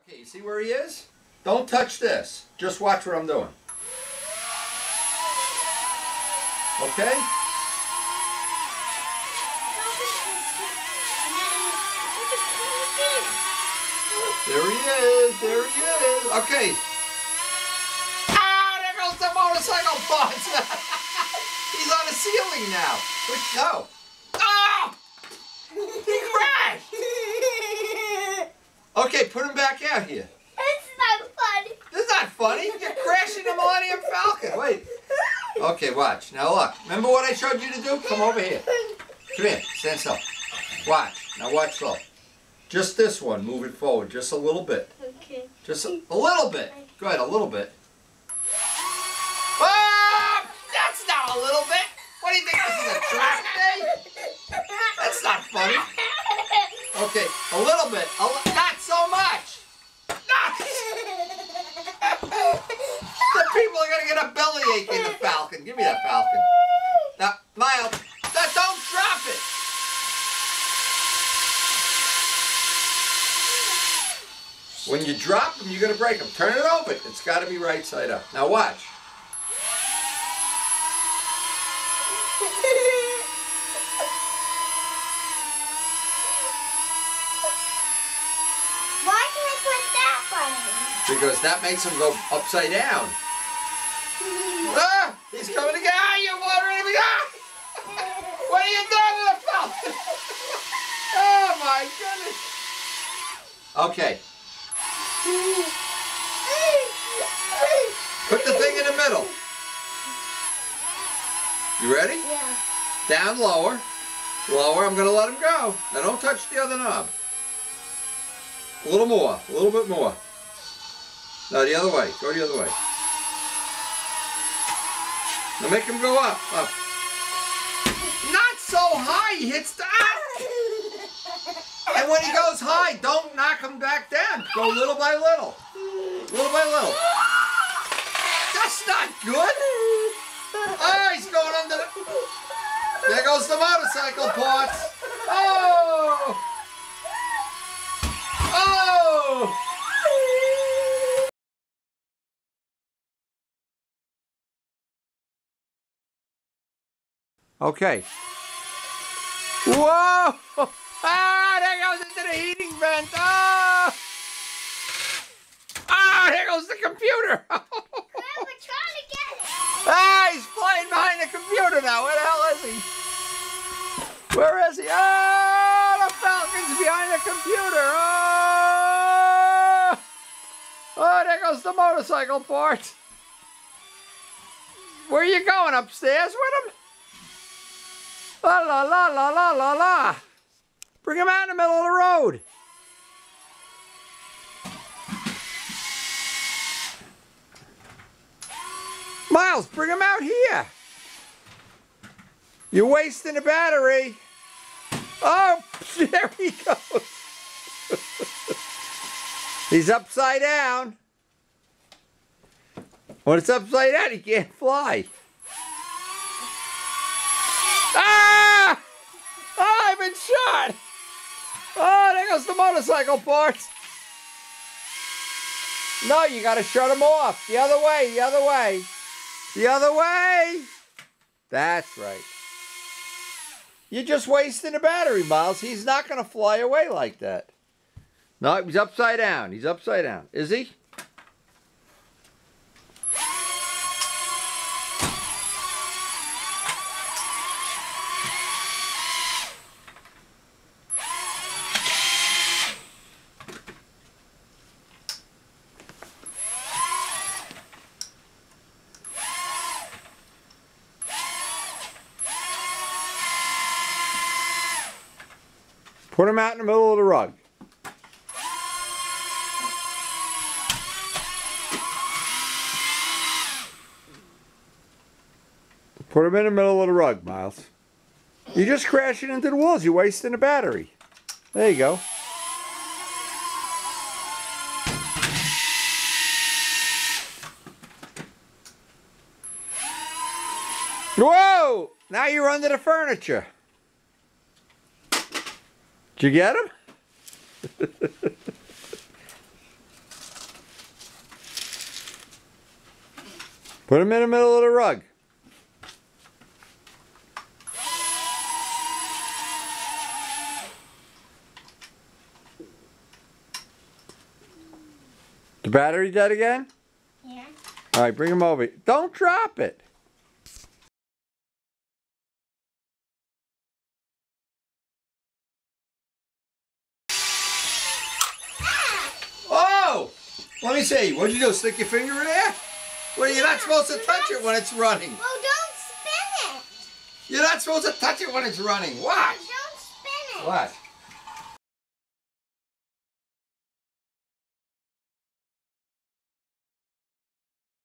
Okay, you see where he is? Don't touch this. Just watch what I'm doing. Okay? There he is. There he is. Okay. Ah, there goes the motorcycle parts. He's on the ceiling now. No. Oh! He crashed. Okay, put him back out here. It's not funny. This is not funny. You're crashing the Millennium Falcon. Wait. Okay, watch. Now look. Remember what I showed you to do? Come over here. Come here. Stand still. Watch. Now watch slow. Just this one. Move it forward just a little bit. Okay. Just a little bit. Go ahead, a little bit. Oh! That's not a little bit. What do you think this is, a track day? That's not funny. Okay, a little bit. Not so much. Not. The people are going to get a bellyache in the Falcon. Give me that Falcon. Now, Miles, don't drop it. When you drop them, you're going to break them. Turn it over. It's got to be right side up. Now watch. Why can I put that button? Because that makes them go upside down. Ah! He's coming again. Ah, you're watering me. Ah! What are you doing to the Falcon? Oh my goodness. Okay. Put the thing in the middle. You ready? Yeah. Down lower. Lower. I'm going to let him go. Now don't touch the other knob. A little more. A little bit more. No, the other way. Go the other way. Now make him go up. Up. Not so high. He hits the... And when he goes high, don't knock him back down. Go little by little. Little by little. That's not good. Oh, he's going under the... There goes the motorcycle parts. Oh! Oh! Okay. Whoa! Ah, there goes into the heating vent. Oh! Ah, there goes the computer. We're trying to get it. Ah, he's flying behind the computer now. Where the hell is he? Where is he? Oh, the Falcon's behind the computer. Oh! Oh, there goes the motorcycle part. Where are you going? Upstairs with him? La la la la la la la. Bring him out in the middle of the road. Miles, bring him out here. You're wasting the battery. Oh, there he goes. He's upside down. When it's upside down, he can't fly. Ah! Oh, I've been shot. Oh, there goes the motorcycle parts. No, you got to shut him off. The other way, the other way. The other way. That's right. You're just wasting the battery, Miles. He's not going to fly away like that. No, he's upside down. He's upside down. Is he? Put him out in the middle of the rug. Put him in the middle of the rug, Miles. You're just crashing into the walls. You're wasting the battery. There you go. Whoa! Now you're under the furniture. Did you get him? Put him in the middle of the rug. The battery dead again? Yeah. All right, bring him over. Don't drop it. Oh! Let me see. What'd you do? Stick your finger in there? Well, you're not supposed to touch it when it's running. Well, don't spin it. You're not supposed to touch it when it's running. Watch. Don't spin it. Watch.